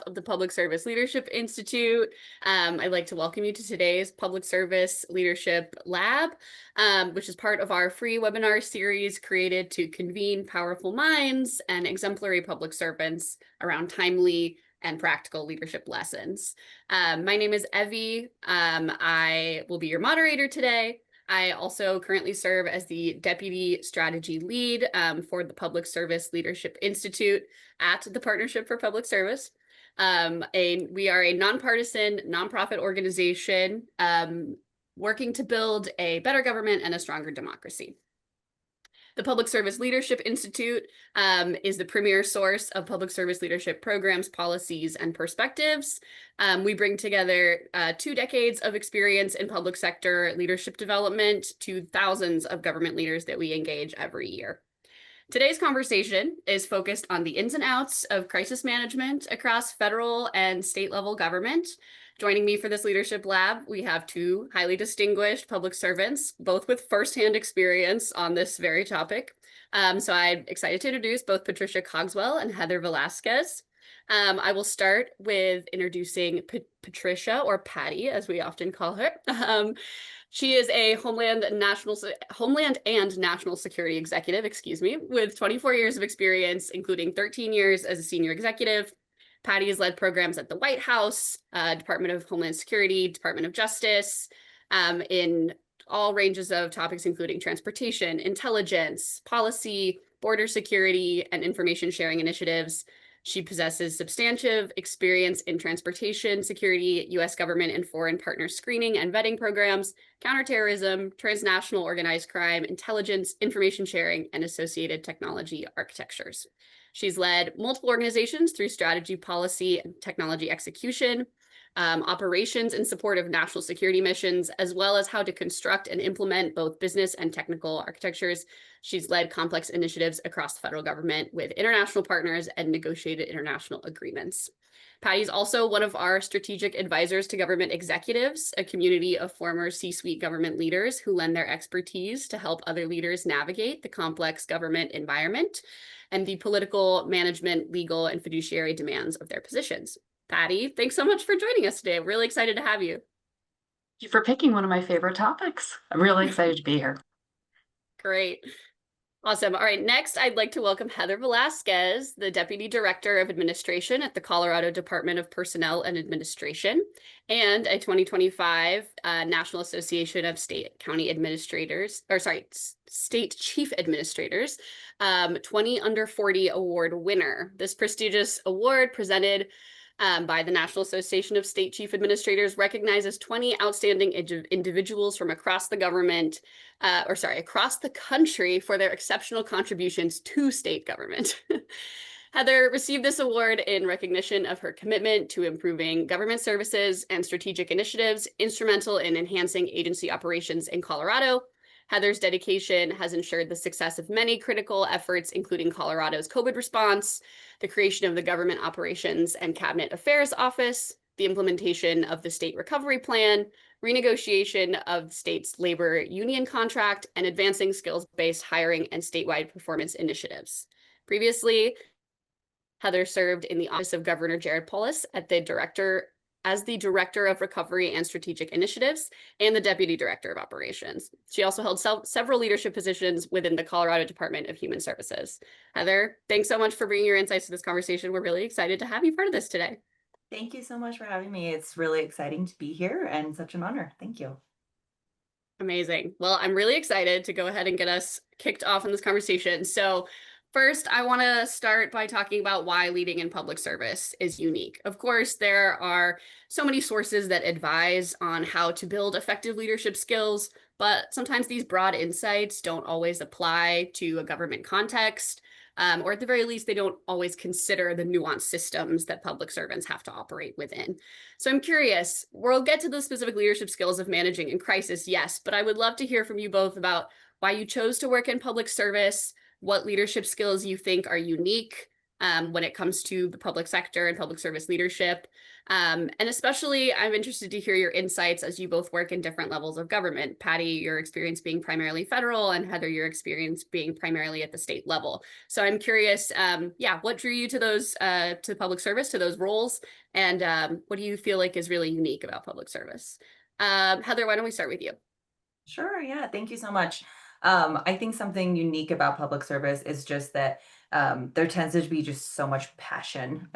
behalf of the Public Service Leadership Institute, I'd like to welcome you to today's Public Service Leadership Lab, which is part of our free webinar series created to convene powerful minds and exemplary public servants around timely and practical leadership lessons. My name is Evie. I will be your moderator today. I also currently serve as the Deputy Strategy Lead for the Public Service Leadership Institute at the Partnership for Public Service. We are a nonpartisan, nonprofit organization working to build a better government and a stronger democracy. The Public Service Leadership Institute is the premier source of public service leadership programs, policies, and perspectives. We bring together 2 decades of experience in public sector leadership development to thousands of government leaders that we engage every year. Today's conversation is focused on the ins and outs of crisis management across federal and state level government. Joining me for this leadership lab, we have 2 highly distinguished public servants, both with firsthand experience on this very topic. So I'm excited to introduce both Patricia Cogswell and Heather Velasquez. I will start with introducing Patricia, or Patty, as we often call her. She is a Homeland and National Security executive, with 24 years of experience, including 13 years as a senior executive. Patty has led programs at the White House, Department of Homeland Security, Department of Justice, in all ranges of topics, including transportation, intelligence, policy, border security, and information sharing initiatives. She possesses substantive experience in transportation, security, U.S. government and foreign partner screening and vetting programs, counterterrorism, transnational organized crime, intelligence, information sharing, and associated technology architectures. She's led multiple organizations through strategy, policy, and technology execution, operations in support of national security missions, as well as how to construct and implement both business and technical architectures. She's led complex initiatives across the federal government with international partners and negotiated international agreements. Patty's also one of our strategic advisors to government executives, a community of former C-suite government leaders who lend their expertise to help other leaders navigate the complex government environment and the political, management, legal, and fiduciary demands of their positions. Patty, thanks so much for joining us today. I'm really excited to have you. Thank you for picking one of my favorite topics. I'm really excited to be here. Great. Awesome. All right, next I'd like to welcome Heather Velasquez, the Deputy Director of Administration at the Colorado Department of Personnel and Administration, and a 2025 National Association of State Chief Administrators 20 Under 40 Award winner. This prestigious award, presented by the National Association of State Chief Administrators, recognizes 20 outstanding individuals from across the government, across the country for their exceptional contributions to state government. Heather received this award in recognition of her commitment to improving government services and strategic initiatives instrumental in enhancing agency operations in Colorado. Heather's dedication has ensured the success of many critical efforts, including Colorado's COVID response, the creation of the Government Operations and Cabinet Affairs Office, the implementation of the State Recovery Plan, renegotiation of the state's labor union contract, and advancing skills-based hiring and statewide performance initiatives. Previously, Heather served in the Office of Governor Jared Polis as the Director of Recovery and Strategic Initiatives and the Deputy Director of Operations. She also held several leadership positions within the Colorado Department of Human Services. Heather, thanks so much for bringing your insights to this conversation. We're really excited to have you part of this today. Thank you so much for having me. It's really exciting to be here and such an honor. Thank you. Amazing. Well, I'm really excited to go ahead and get us kicked off in this conversation. So first, I want to start by talking about why leading in public service is unique. Of course, there are so many sources that advise on how to build effective leadership skills, but sometimes these broad insights don't always apply to a government context, or at the very least, they don't always consider the nuanced systems that public servants have to operate within. So I'm curious, we'll get to the specific leadership skills of managing in crisis, yes, but I would love to hear from you both about why you chose to work in public service, what leadership skills you think are unique when it comes to the public sector and public service leadership. And especially, I'm interested to hear your insights as you both work in different levels of government. Patty, your experience being primarily federal, and Heather, your experience being primarily at the state level. So I'm curious, what drew you to those, to public service, to those roles, and what do you feel like is really unique about public service? Heather, why don't we start with you? Sure. Yeah. Thank you so much. I think something unique about public service is just that there tends to be just so much passion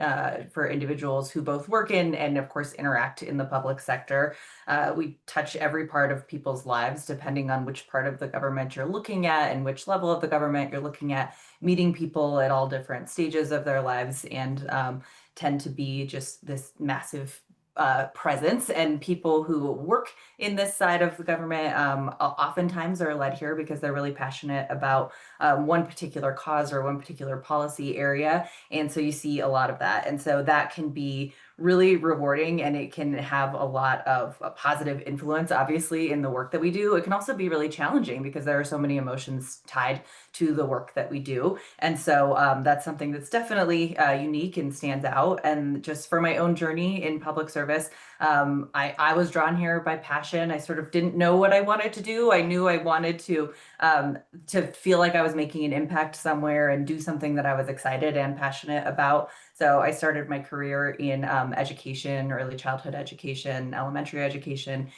for individuals who both work in and, of course, interact in the public sector. We touch every part of people's lives, depending on which part of the government you're looking at and which level of the government you're looking at, meeting people at all different stages of their lives, and tend to be just this massive presence. And people who work in this side of the government oftentimes are led here because they're really passionate about one particular cause or one particular policy area. And so you see a lot of that. And so that can be really rewarding, and it can have a lot of a positive influence, obviously, in the work that we do. It can also be really challenging because there are so many emotions tied to the work that we do. And so that's something that's definitely unique and stands out. And just for my own journey in public service, I was drawn here by passion. I sort of didn't know what I wanted to do. I knew I wanted to feel like I was making an impact somewhere and do something that I was excited and passionate about. So I started my career in education, early childhood education, elementary education,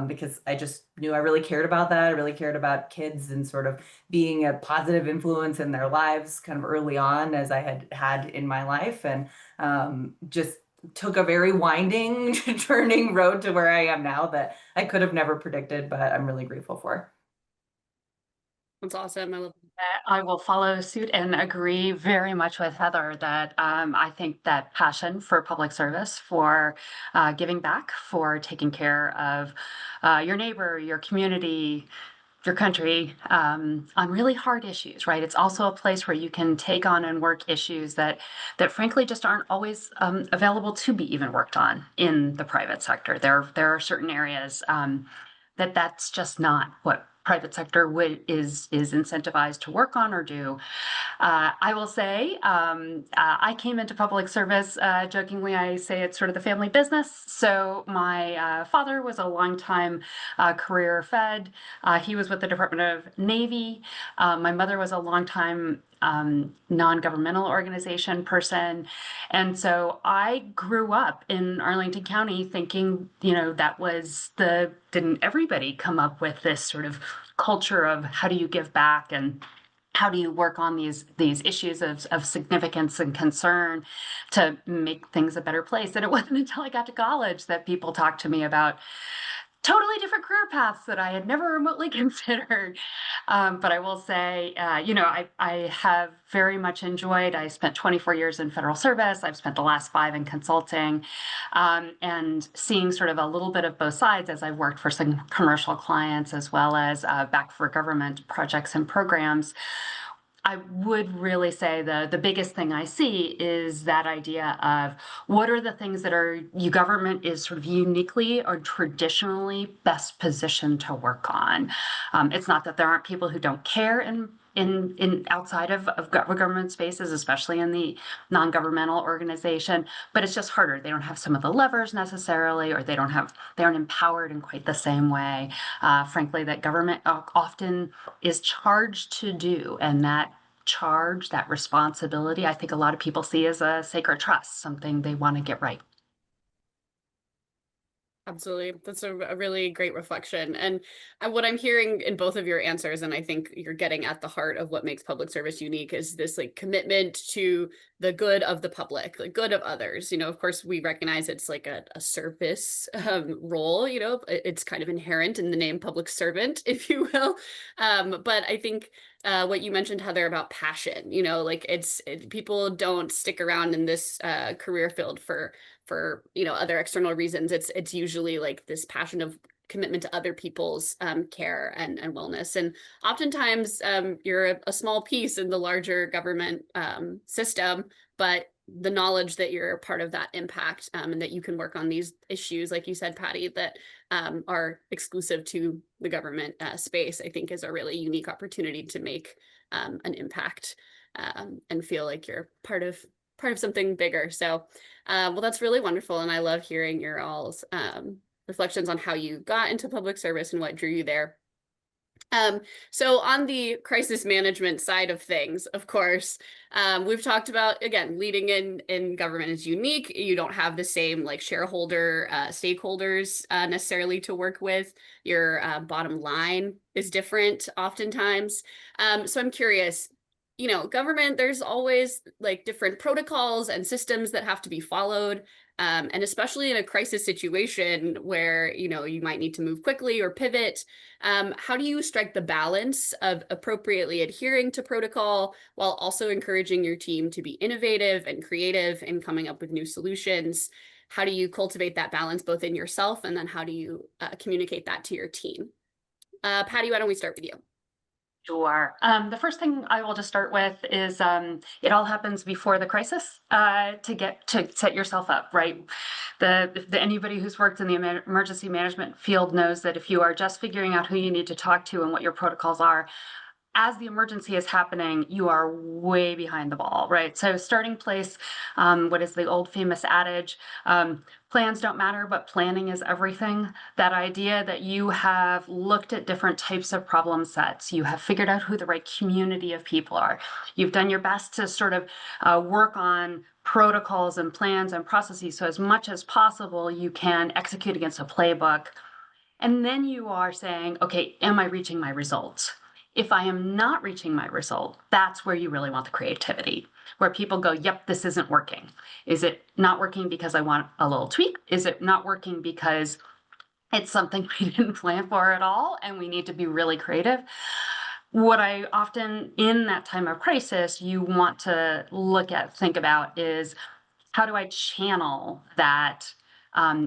because I just knew I really cared about that. I really cared about kids and sort of being a positive influence in their lives kind of early on, as I had in my life. And just took a very winding, turning road to where I am now that I could have never predicted, but I'm really grateful for. That's awesome. I love I will follow suit and agree very much with Heather that I think that passion for public service, for giving back, for taking care of your neighbor, your community, your country on really hard issues, right? It's also a place where you can take on and work issues that frankly just aren't always available to be even worked on in the private sector. There are certain areas that's just not what private sector is incentivized to work on or do. I will say, I came into public service, jokingly, I say it's sort of the family business. So my father was a longtime career Fed. He was with the Department of Navy. My mother was a longtime non-governmental organization person. And so I grew up in Arlington County thinking, didn't everybody come up with this sort of culture of how do you give back and how do you work on these issues of significance and concern to make things a better place? And it wasn't until I got to college that people talked to me about totally different career paths that I had never remotely considered. But I will say, I have very much enjoyed, I spent 24 years in federal service. I've spent the last 5 in consulting, and seeing sort of a little bit of both sides as I've worked for some commercial clients as well as back for government projects and programs. I would really say the biggest thing I see is that idea of what are the things that government is sort of uniquely or traditionally best positioned to work on. It's not that there aren't people who don't care in outside of government spaces, especially in the non-governmental organization, but it's just harder. They don't have some of the levers necessarily, or they aren't empowered in quite the same way, frankly, that government often is charged to do. And that charge, that responsibility, I think a lot of people see as a sacred trust, something they want to get right. Absolutely. That's a really great reflection. And what I'm hearing in both of your answers, and I think you're getting at the heart of what makes public service unique, is this like commitment to the good of the public, the good of others. Of course, we recognize it's like a service role, it's kind of inherent in the name public servant, if you will. But I think what you mentioned, Heather, about passion, like people don't stick around in this career field for other external reasons. It's usually like this passion of commitment to other people's care and wellness. And oftentimes you're a small piece in the larger government system, but the knowledge that you're a part of that impact and that you can work on these issues, like you said, Patty, that are exclusive to the government space, I think is a really unique opportunity to make an impact. and feel like you're part of something bigger. So, well, that's really wonderful, and I love hearing your all's reflections on how you got into public service and what drew you there. So on the crisis management side of things, of course, we've talked about, again, leading in government is unique. You don't have the same like shareholder stakeholders necessarily to work with. Your bottom line is different oftentimes. So I'm curious, government, there's always like different protocols and systems that have to be followed. And especially in a crisis situation where, you might need to move quickly or pivot, how do you strike the balance of appropriately adhering to protocol while also encouraging your team to be innovative and creative and coming up with new solutions? How do you cultivate that balance both in yourself, and then how do you communicate that to your team? Patty, why don't we start with you? Sure. The first thing I will just start with is it all happens before the crisis to set yourself up, right? Anybody who's worked in the emergency management field knows that if you are just figuring out who you need to talk to and what your protocols are, as the emergency is happening, you are way behind the ball, right? So starting place, what is the old famous adage? Plans don't matter, but planning is everything. That idea that you have looked at different types of problem sets, you have figured out who the right community of people are. You've done your best to sort of work on protocols and plans and processes. So as much as possible, you can execute against a playbook. And then you are saying, okay, am I reaching my results? If I am not reaching my result, that's where you really want the creativity, where people go, yep, this isn't working. Is it not working because I want a little tweak? Is it not working because it's something we didn't plan for at all and we need to be really creative? What I often, in that time of crisis, you want to think about is, how do I channel that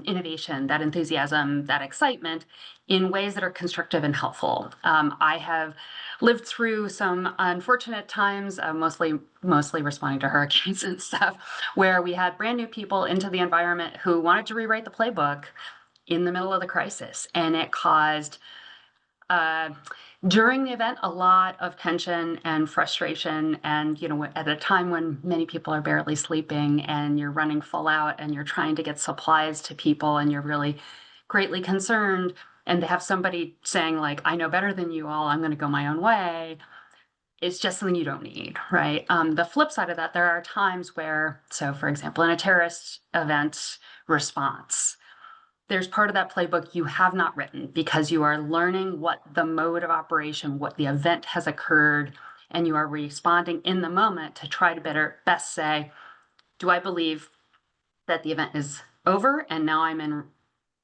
innovation, that enthusiasm, that excitement in ways that are constructive and helpful? I have lived through some unfortunate times, mostly responding to hurricanes and stuff, where we had brand new people into the environment who wanted to rewrite the playbook in the middle of the crisis, and it caused during the event a lot of tension and frustration. And at a time when many people are barely sleeping and you're running full out and you're trying to get supplies to people and you're really greatly concerned, and to have somebody saying like, I know better than you all, I'm going to go my own way, is just something you don't need, right? The flip side of that, there are times where, so for example, in a terrorist event response, there's part of that playbook you have not written because you are learning what the mode of operation, what the event has occurred, and you are responding in the moment to try to best say, do I believe that the event is over and now I'm in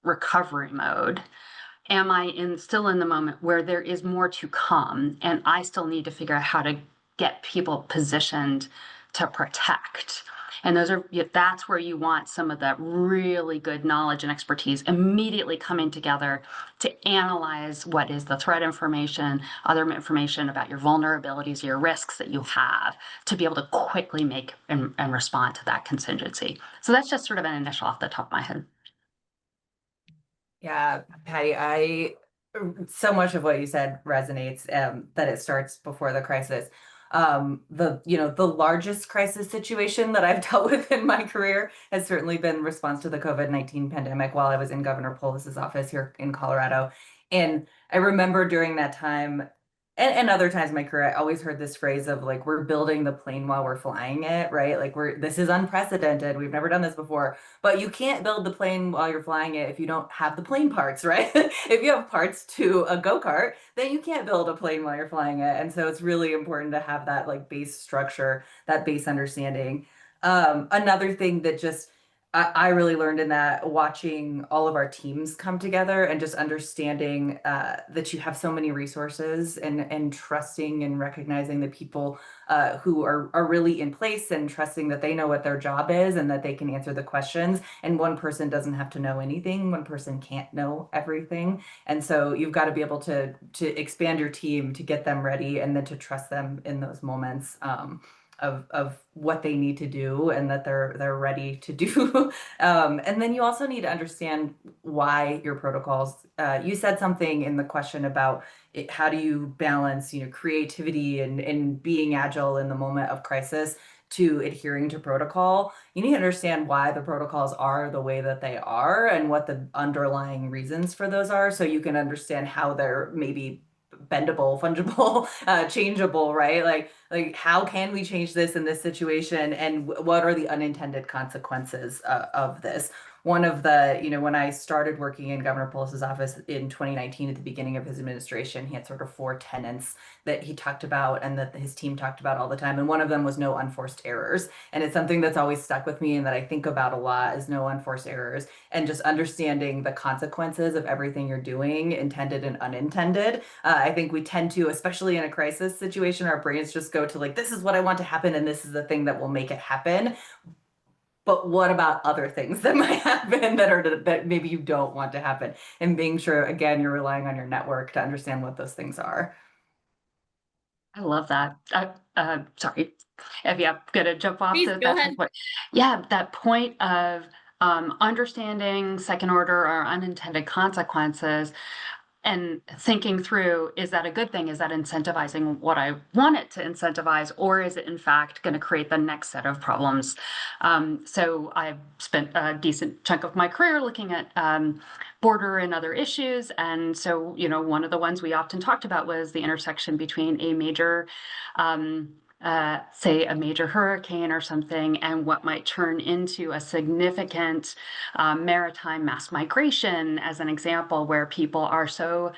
recovery mode? Am I still in the moment where there is more to come and I still need to figure out how to get people positioned to protect? And that's where you want some of that really good knowledge and expertise immediately coming together to analyze what is the threat information, other information about your vulnerabilities, your risks that you have, to be able to quickly make and respond to that contingency. So that's just sort of an initial off the top of my head. Yeah, Patty, so much of what you said resonates, that it starts before the crisis. The largest crisis situation that I've dealt with in my career has certainly been response to the COVID-19 pandemic while I was in Governor Polis's office here in Colorado. And I remember during that time, and other times in my career, I always heard this phrase of like, we're building the plane while we're flying it, right? Like this is unprecedented. We've never done this before, but you can't build the plane while you're flying it if you don't have the plane parts, right? If you have parts to a go-kart, then you can't build a plane while you're flying it. And so it's really important to have that like base structure, that base understanding. Another thing that just I really learned in that, watching all of our teams come together and just understanding that you have so many resources, and trusting and recognizing the people who are really in place, and trusting that they know what their job is and that they can answer the questions. And one person doesn't have to know anything. One person can't know everything. And so you've got to be able to expand your team to get them ready and then to trust them in those moments. of what they need to do and that they're ready to do. And then you also need to understand why your protocols. You said something in the question about it, how do you balance, creativity and being agile in the moment of crisis to adhering to protocol. You need to understand why the protocols are the way that they are and what the underlying reasons for those are, so you can understand how they're maybe bendable, fungible, changeable, right? Like how can we change this in this situation, and what are the unintended consequences of this? One of the, when I started working in Governor Polis's office in 2019 at the beginning of his administration, he had sort of 4 tenets that he talked about and that his team talked about all the time. And one of them was no unforced errors. And it's something that's always stuck with me and that I think about a lot, is no unforced errors, and just understanding the consequences of everything you're doing, intended and unintended. I think we tend to, especially in a crisis situation, our brains just go to like, this is what I want to happen and this is the thing that will make it happen. But what about other things that might happen that maybe you don't want to happen? And being sure, again, you're relying on your network to understand what those things are. I love that. Sorry, if I'm gonna jump off Please to go that ahead. point. Yeah, that point of understanding second order or unintended consequences and thinking through, is that a good thing? Is that incentivizing what I want it to incentivize, or is it in fact going to create the next set of problems? So I've spent a decent chunk of my career looking at border and other issues. And so, one of the ones we often talked about was the intersection between a major say a major hurricane or something, and what might turn into a significant maritime mass migration, as an example, where people are so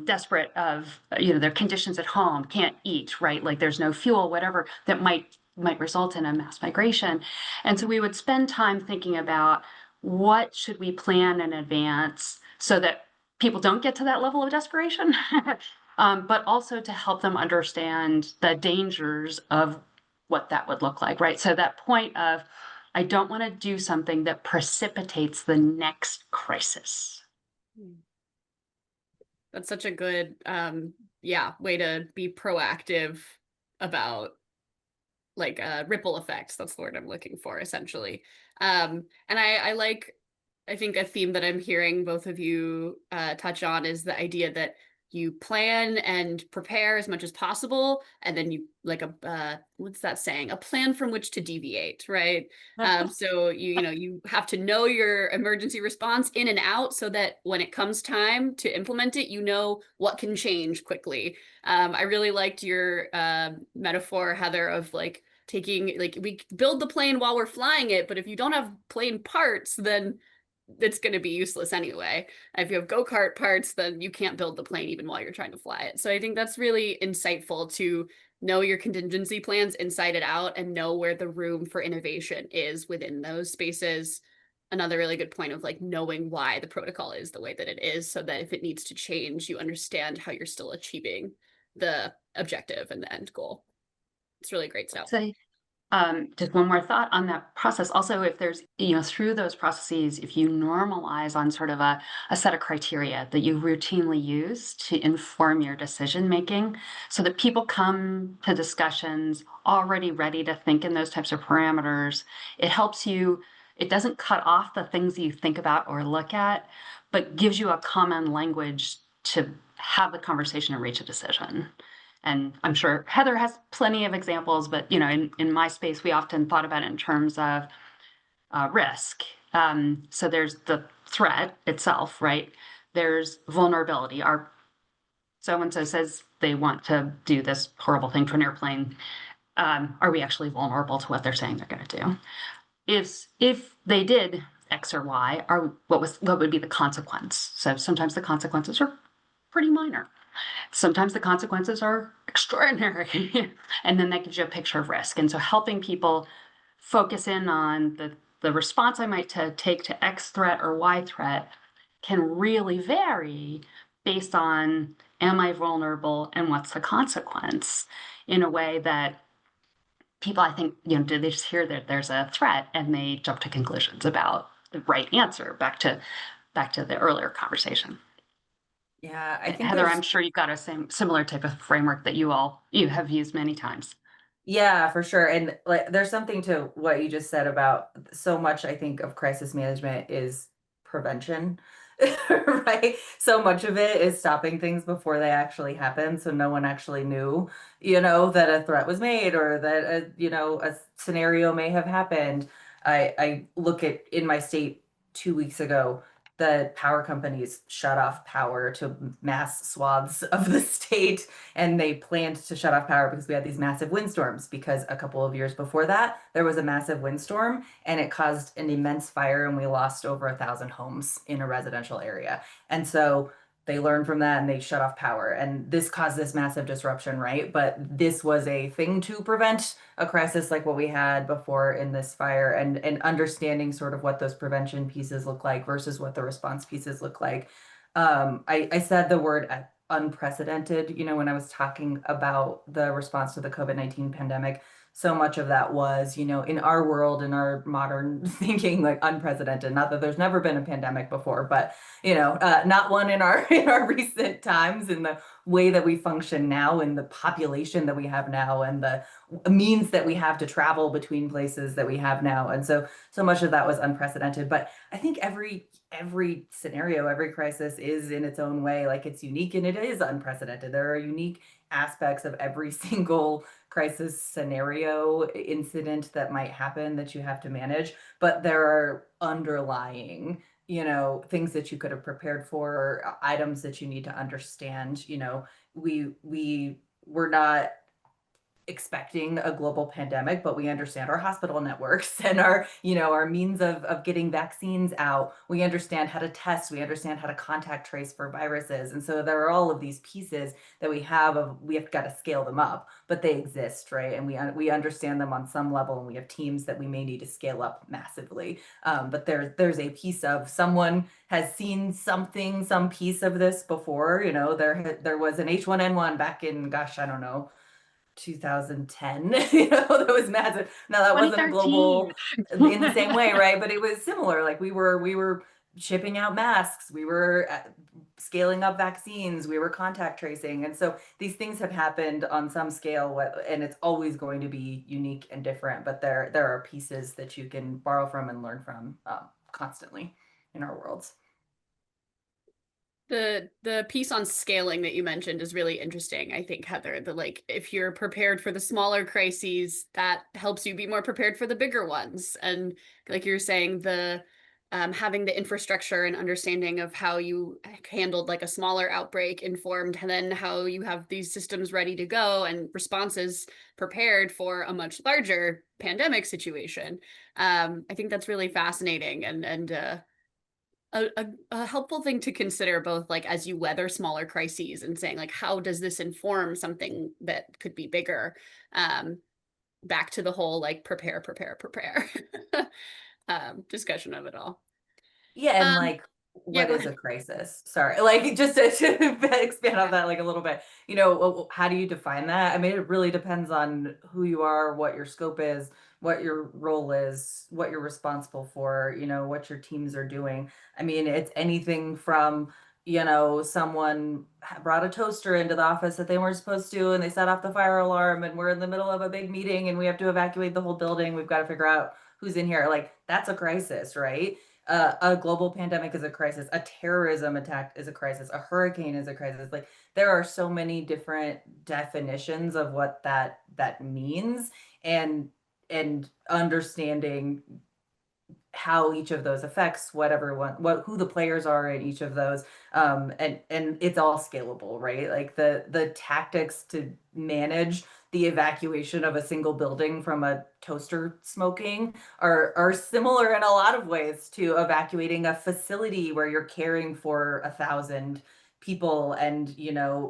desperate of, their conditions at home, can't eat, right? Like there's no fuel, whatever, that might result in a mass migration. And so we would spend time thinking about what should we plan in advance so that people don't get to that level of desperation. But also to help them understand the dangers of what that would look like, right? So that point of, I don't want to do something that precipitates the next crisis. That's such a good way to be proactive about like ripple effects. That's the word I'm looking for, essentially. And I think a theme that I'm hearing both of you touch on is the idea that you plan and prepare as much as possible, and then you like what's that saying? A plan from which to deviate, right? So you have to know your emergency response in and out, so that when it comes time to implement it, you know what can change quickly. I really liked your metaphor, Heather, of like taking, like, we build the plane while we're flying it, but if you don't have plane parts, then it's going to be useless anyway. If you have go-kart parts, then you can't build the plane even while you're trying to fly it. So I think that's really insightful, to know your contingency plans inside and out and know where the room for innovation is within those spaces. Another really good point of like knowing why the protocol is the way that it is, so that if it needs to change, you understand how you're still achieving the objective and the end goal. It's really great stuff. So just one more thought on that process. Also, if there's, through those processes, if you normalize on sort of a set of criteria that you routinely use to inform your decision making, so that people come to discussions already ready to think in those types of parameters, it helps you. It doesn't cut off the things that you think about or look at, but gives you a common language to have the conversation and reach a decision. And I'm sure Heather has plenty of examples, but in my space, we often thought about it in terms of risk. So there's the threat itself, right? There's vulnerability. So-and-so says they want to do this horrible thing to an airplane. Are we actually vulnerable to what they're saying they're going to do? If they did X or Y, what would be the consequence? So sometimes the consequences are pretty minor. Sometimes the consequences are extraordinary. And then that gives you a picture of risk. And so helping people focus in on the response I might take to X threat or Y threat can really vary based on, am I vulnerable and what's the consequence, in a way that people, I think, do they just hear that there's a threat and they jump to conclusions about the right answer, back to the earlier conversation. Yeah, I think Heather, there's I'm sure you've got a similar type of framework that you have used many times. Yeah, for sure. And like there's something to what you just said about so much, I think, of crisis management is prevention, right? So much of it is stopping things before they actually happen. So no one actually knew, that a threat was made or that a scenario may have happened. I look at in my state 2 weeks ago, the power companies shut off power to mass swaths of the state, and they planned to shut off power because we had these massive windstorms, because a couple of years before that there was a massive windstorm and it caused an immense fire and we lost over 1,000 homes in a residential area. And so they learned from that and they shut off power, and this caused this massive disruption, right? But this was a thing to prevent a crisis like what we had before in this fire, and understanding sort of what those prevention pieces look like versus what the response pieces look like. I said the word unprecedented, when I was talking about the response to the COVID-19 pandemic. So much of that was, in our world, in our modern thinking, like unprecedented. Not that there's never been a pandemic before, but not one in our in our recent times, in the way that we function now, and the population that we have now, and the means that we have to travel between places that we have now. And so much of that was unprecedented. But I think every scenario, every crisis is in its own way, like it's unique and it is unprecedented. There are unique aspects of every single crisis scenario incident that might happen that you have to manage, but there are underlying, things that you could have prepared for, items that you need to understand. We were not expecting a global pandemic, but we understand our hospital networks and our means of getting vaccines out. We understand how to test, we understand how to contact trace for viruses. And so there are all of these pieces that we have got to scale them up, but they exist, right? And we understand them on some level, and we have teams that we may need to scale up massively. But there's a piece of someone has seen something, some piece of this before. There was an H1N1 back in, gosh, I don't know, 2010. That was massive. Now that wasn't a 2013. global in the same way, right? But it was similar. Like we were shipping out masks, we were scaling up vaccines, we were contact tracing. And so these things have happened on some scale, and it's always going to be unique and different, but there are pieces that you can borrow from and learn from, constantly in our worlds. The piece on scaling that you mentioned is really interesting, I think, Heather. The like, if you're prepared for the smaller crises, that helps you be more prepared for the bigger ones. And like you're saying, the having the infrastructure and understanding of how you handled like a smaller outbreak informed, and then how you have these systems ready to go and responses prepared for a much larger pandemic situation. I think that's really fascinating, and a helpful thing to consider, both like as you weather smaller crises and saying like, how does this inform something that could be bigger? um Back to the whole like prepare discussion of it all. Yeah, and um like, yeah, what go is ahead. a crisis? Sorry, like just to expand on Yeah. that like a little bit. How do you define that? I mean, it really depends on who you are, what your scope is, what your role is, what you're responsible for, what your teams are doing. I mean, it's anything from, someone brought a toaster into the office that they weren't supposed to, and they set off the fire alarm, and we're in the middle of a big meeting and we have to evacuate the whole building. We've got to figure out who's in here. Like, that's a crisis, right? A global pandemic is a crisis, a terrorism attack is a crisis, a hurricane is a crisis. Like, there are so many different definitions of what that means, and understanding how each of those affects who the players are in each of those. And it's all scalable, right? Like the tactics to manage the evacuation of a single building from a toaster smoking are similar in a lot of ways to evacuating a facility where you're caring for 1,000 people, and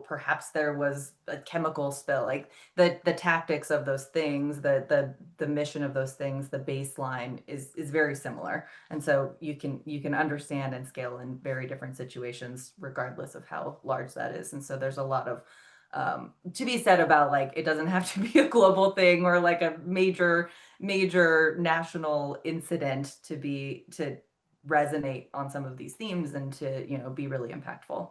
perhaps there was a chemical spill. Like, the tactics of those things, the mission of those things, the baseline is very similar. And so you can understand and scale in very different situations regardless of how large that is. And so there's a lot of to be said about, like, it doesn't have to be a global thing or like a major national incident to resonate on some of these themes and to be really impactful.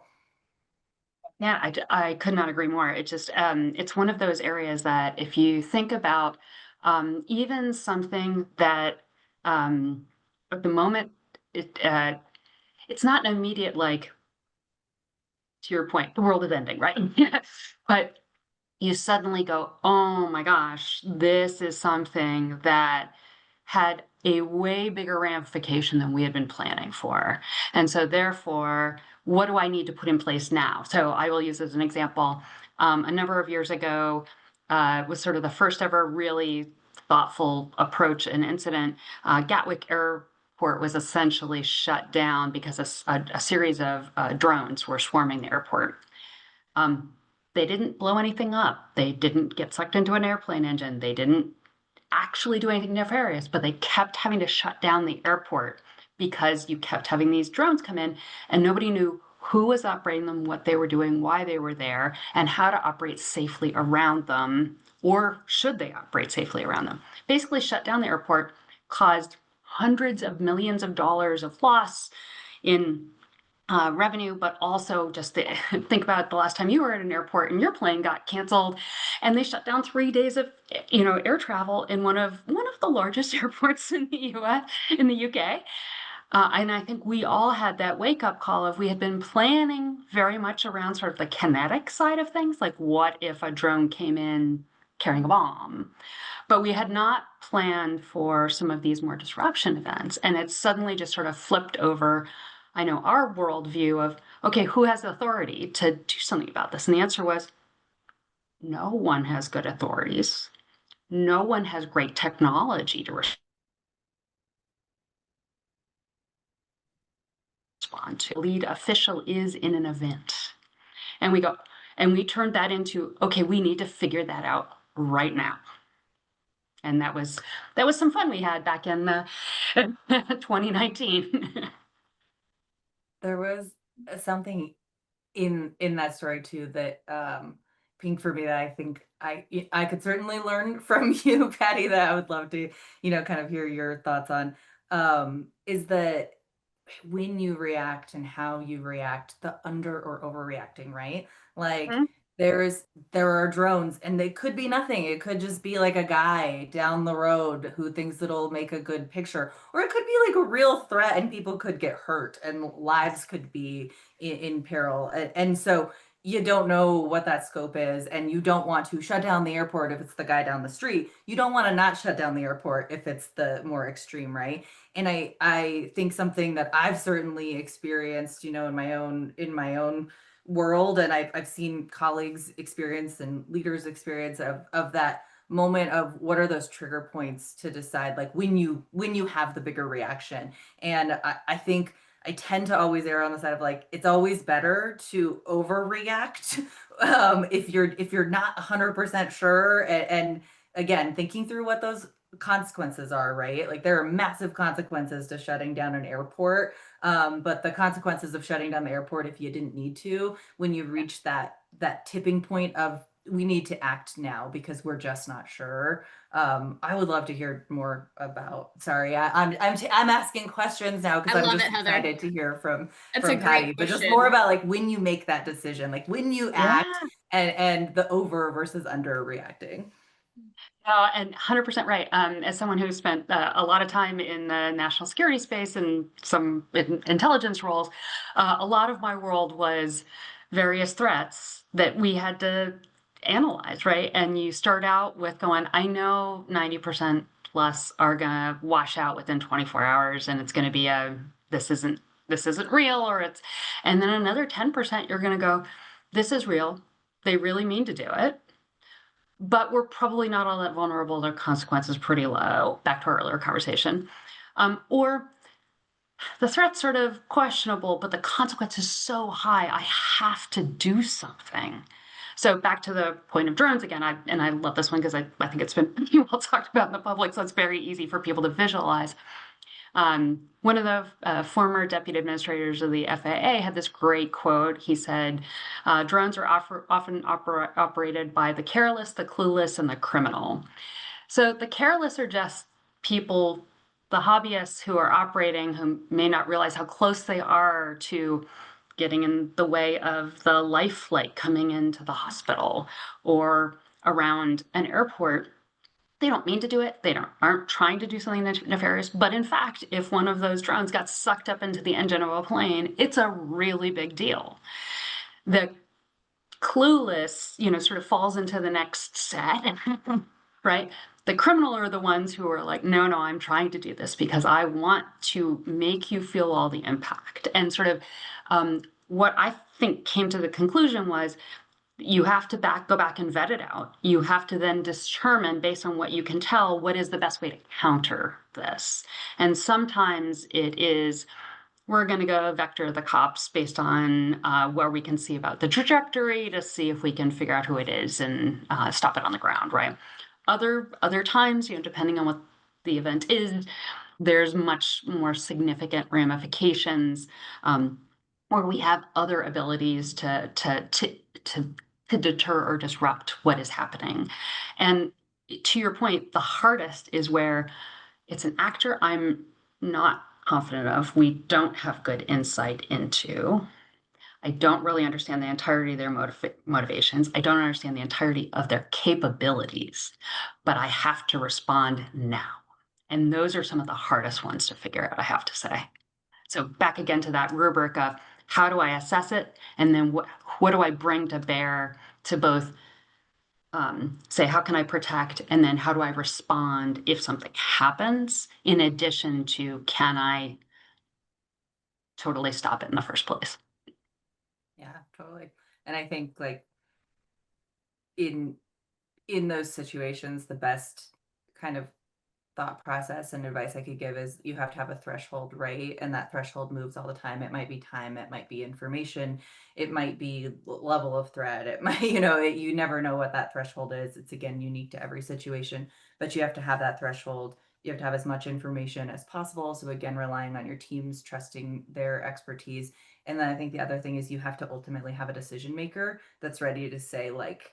Yeah, I could not agree more. It just, it's one of those areas that if you think about, even something that, at the moment, it, it's not an immediate, like, to your point, the world is ending, right? But you suddenly go, oh my gosh, this is something that had a way bigger ramification than we had been planning for. And so, therefore, what do I need to put in place now? So, I will use as an example, a number of years ago, was sort of the first ever really thoughtful approach and incident. Gatwick Airport was essentially shut down because a series of drones were swarming the airport. Um, they didn't blow anything up. They didn't get sucked into an airplane engine. They didn't actually do anything nefarious, but they kept having to shut down the airport because you kept having these drones come in and nobody knew who was operating them, what they were doing, why they were there, and how to operate safely around them, or should they operate safely around them. Basically, shut down the airport, caused hundreds of millions of dollars of loss in revenue, but also just think about the last time you were at an airport and your plane got canceled, and they shut down 3 days of air travel in one of the largest airports in the U.S. in the UK. And I think we all had that wake up call of we had been planning very much around sort of the kinetic side of things, like what if a drone came in carrying a bomb? But we had not planned for some of these more disruption events. And it suddenly just sort of flipped over, I know, our worldview of, okay, who has authority to do something about this? And the answer was no one has good authorities. No one has great technology to respond to. Lead official is in an event. And we go, and we turned that into, okay, we need to figure that out right now. And that was some fun we had back in 2019. There was something in that story too that pinged for me that I think I could certainly learn from you, Patty, that I would love to, kind of hear your thoughts on, is that when you react and how you react, the under or overreacting, right? Like there's there are drones and they could be nothing. It could just be like a guy down the road who thinks it'll make a good picture. Or it could be like a real threat and people could get hurt and lives could be in peril. And so you don't know what that scope is, and you don't want to shut down the airport if it's the guy down the street. You don't want to not shut down the airport if it's the more extreme, right? And I think something that I've certainly experienced, in my own world, and I've seen colleagues experience and leaders experience of that moment of what are those trigger points to decide, like when you have the bigger reaction. And I think I tend to always err on the side of like it's always better to overreact if you're not 100% sure, and again thinking through what those consequences are, right? Like there are massive consequences to shutting down an airport. But the consequences of shutting down the airport if you didn't need to, when you reach that tipping point of we need to act now because we're just not sure. I would love to hear more about. Sorry, I'm asking questions now because I I'm love just it, Heather. excited to hear from That's a from great Patty. But just more question. about like when you make that decision, like when you Yeah. act and the over versus under reacting. And 100% right. As someone who spent a lot of time in the national security space and some intelligence roles, a lot of my world was various threats that we had to analyze, right? And you start out with going, I know 90% plus are gonna wash out within 24 hours, and it's gonna be this isn't this isn't real, or it's, and then another 10% you're gonna go, this is real. They really mean to do it, but we're probably not all that vulnerable. Their consequences pretty low. Back to our earlier conversation. Or the threat's sort of questionable, but the consequence is so high, I have to do something. So back to the point of drones again, I love this one because I think it's been well talked about in the public, so it's very easy for people to visualize. One of the former deputy administrators of the FAA had this great quote. He said, drones are often operated by the careless, the clueless, and the criminal. So the careless are just people, the hobbyists who are operating, who may not realize how close they are to getting in the way of the life flight coming into the hospital or around an airport. They don't mean to do it. They aren't trying to do something nefarious. But in fact, if one of those drones got sucked up into the engine of a plane, it's a really big deal. The clueless, sort of falls into the next set, right? The criminal are the ones who are like, no, I'm trying to do this because I want to make you feel all the impact. And sort of what I think came to the conclusion was you have to go back and vet it out. You have to then determine, based on what you can tell, what is the best way to counter this. And sometimes it is, we're going to go vector the cops based on where we can see about the trajectory to see if we can figure out who it is and stop it on the ground, right? Other times, depending on what the event is, there's much more significant ramifications where we have other abilities to deter or disrupt what is happening. And to your point, the hardest is where it's an actor I'm not confident of. We don't have good insight into. I don't really understand the entirety of their motivations. I don't understand the entirety of their capabilities, but I have to respond now. And those are some of the hardest ones to figure out, I have to say. So back again to that rubric of how do I assess it? And then what do I bring to bear to both say, how can I protect? And then how do I respond if something happens, in addition to, can I totally stop it in the first place? Yeah, totally. And I think like in those situations, the best kind of thought process and advice I could give is you have to have a threshold, right? And that threshold moves all the time. It might be time, it might be information, it might be level of threat. It might, you never know what that threshold is. It's again unique to every situation, but you have to have that threshold. You have to have as much information as possible. So again, relying on your teams, trusting their expertise. And then I think the other thing is you have to ultimately have a decision maker that's ready to say like,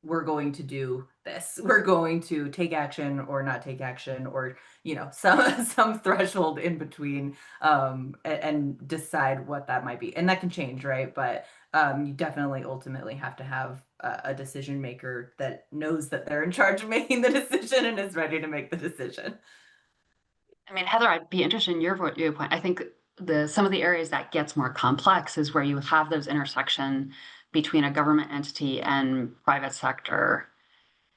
we're going to do this. We're going to take action or not take action, or some threshold in between, and decide what that might be. And that can change, right? But you definitely ultimately have to have a decision maker that knows that they're in charge of making the decision and is ready to make the decision. I mean, Heather, I'd be interested in your viewpoint. I think some of the areas that gets more complex is where you have those intersection between a government entity and private sector,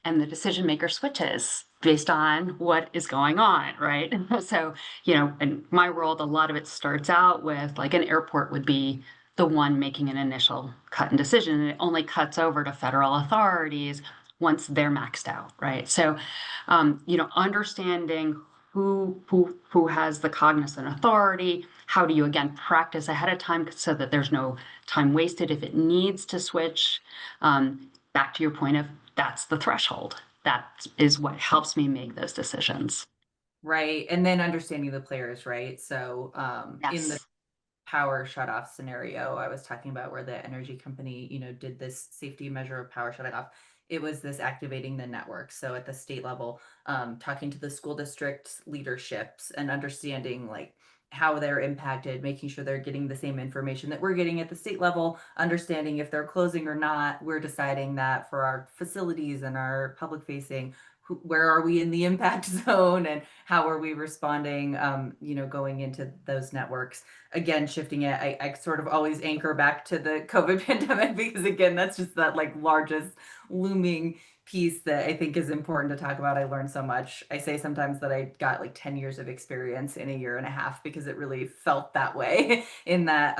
and the decision maker switches based on what is going on, right? So, in my world, a lot of it starts out with like an airport would be the one making an initial cut and decision, and it only cuts over to federal authorities once they're maxed out, right? So, understanding who has the cognizant authority, how do you again practice ahead of time so that there's no time wasted if it needs to switch. Back to your point of that's the threshold. That is what helps me make those decisions. Right. And then understanding the players, right? So in the Yes. power shutoff scenario I was talking about where the energy company, did this safety measure of power shutting off. It was this activating the network. So at the state level, talking to the school district leaderships and understanding like how they're impacted, making sure they're getting the same information that we're getting at the state level, understanding if they're closing or not. We're deciding that for our facilities and our public facing, where are we in the impact zone and how are we responding, going into those networks. Again, shifting it, I sort of always anchor back to the COVID pandemic because again, that's just that like largest looming piece that I think is important to talk about. I learned so much. I say sometimes that I got like 10 years of experience in a year and a half because it really felt that way in that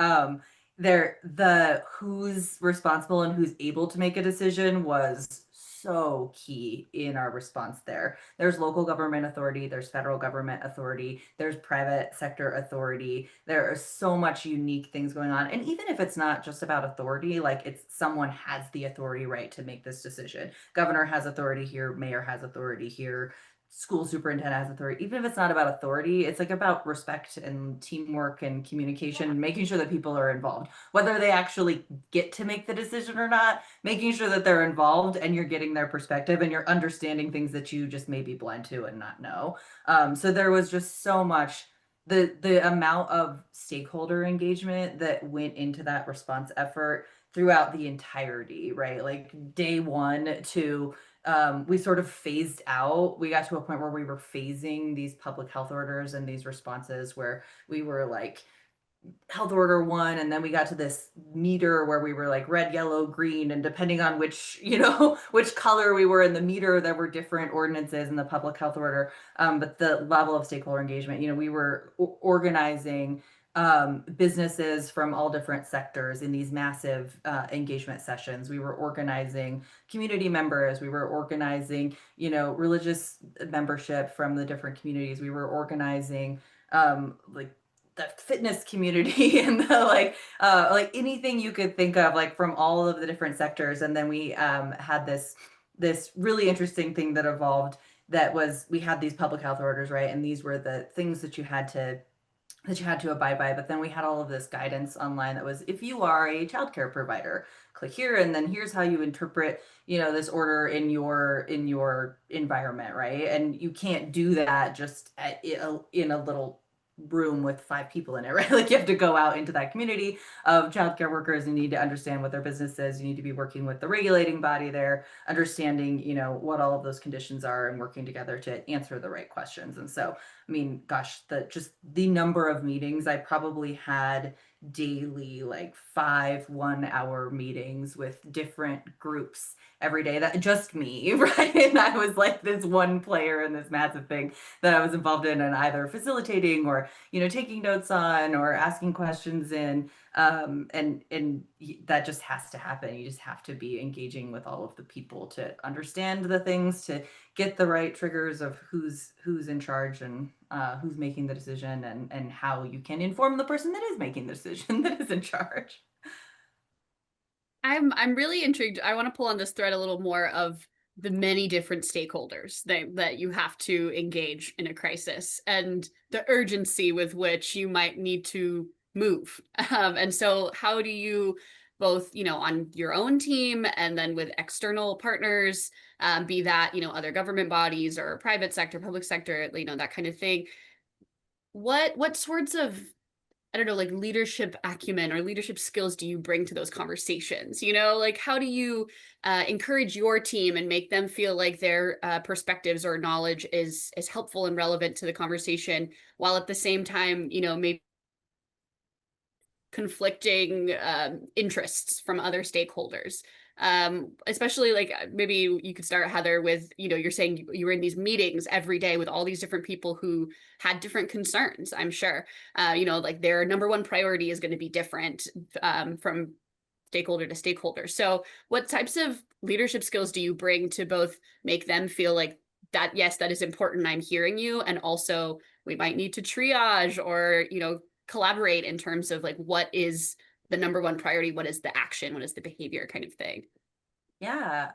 the who's responsible and who's able to make a decision was so key in our response there. There's local government authority, there's federal government authority, there's private sector authority. There are so much unique things going on. And even if it's not just about authority, like it's someone has the authority, right, to make this decision. Governor has authority here, mayor has authority here, school superintendent has authority. Even if it's not about authority, it's like about respect and teamwork and communication, and making sure that people are involved, whether they actually get to make the decision or not, making sure that they're involved and you're getting their perspective and you're understanding things that you just may be blind to and not know. So there was just so much the amount of stakeholder engagement that went into that response effort throughout the entirety, right? Like day one to we sort of phased out. We got to a point where we were phasing these public health orders and these responses where we were like health order one, and then we got to this meter where we were like red, yellow, green, and depending on which, which color we were in the meter, there were different ordinances in the public health order. But the level of stakeholder engagement, we were organizing businesses from all different sectors in these massive engagement sessions. We were organizing community members. We were organizing, religious membership from the different communities. We were organizing like the fitness community and the like anything you could think of, like from all of the different sectors. And then we had this really interesting thing that evolved, that was we had these public health orders, right? And these were the things that you had to abide by. But then we had all of this guidance online that was, if you are a childcare provider, click here, and then here's how you interpret, this order in your environment, right? And you can't do that just in a little room with 5 people in it, right? Like you have to go out into that community of childcare workers. You need to understand what their business is. You need to be working with the regulating body there, understanding, what all of those conditions are, and working together to answer the right questions. And so, I mean, gosh, the number of meetings I probably had daily, like 5 1-hour meetings with different groups every day, that just me, right? And I was like this one player in this massive thing that I was involved in, and either facilitating or, taking notes on or asking questions in. And that just has to happen. You just have to be engaging with all of the people to understand the things, to get the right triggers of who's in charge, and who's making the decision, and how you can inform the person that is making the decision that is in charge. I'm really intrigued. I want to pull on this thread a little more of the many different stakeholders that you have to engage in a crisis, and the urgency with which you might need to move. And so how do you both, on your own team and then with external partners, be that, other government bodies or private sector, public sector, that kind of thing. What sorts of, I don't know, like leadership acumen or leadership skills do you bring to those conversations? Like how do you encourage your team and make them feel like their perspectives or knowledge is helpful and relevant to the conversation, while at the same time, maybe conflicting interests from other stakeholders? Especially like maybe you could start, Heather, with, you're saying you were in these meetings every day with all these different people who had different concerns, I'm sure. Like their number one priority is going to be different from stakeholder to stakeholder. So what types of leadership skills do you bring to both make them feel like that, yes, that is important, I'm hearing you, and also we might need to triage or, collaborate in terms of like what is the number one priority, what is the action, what is the behavior kind of thing? Yeah,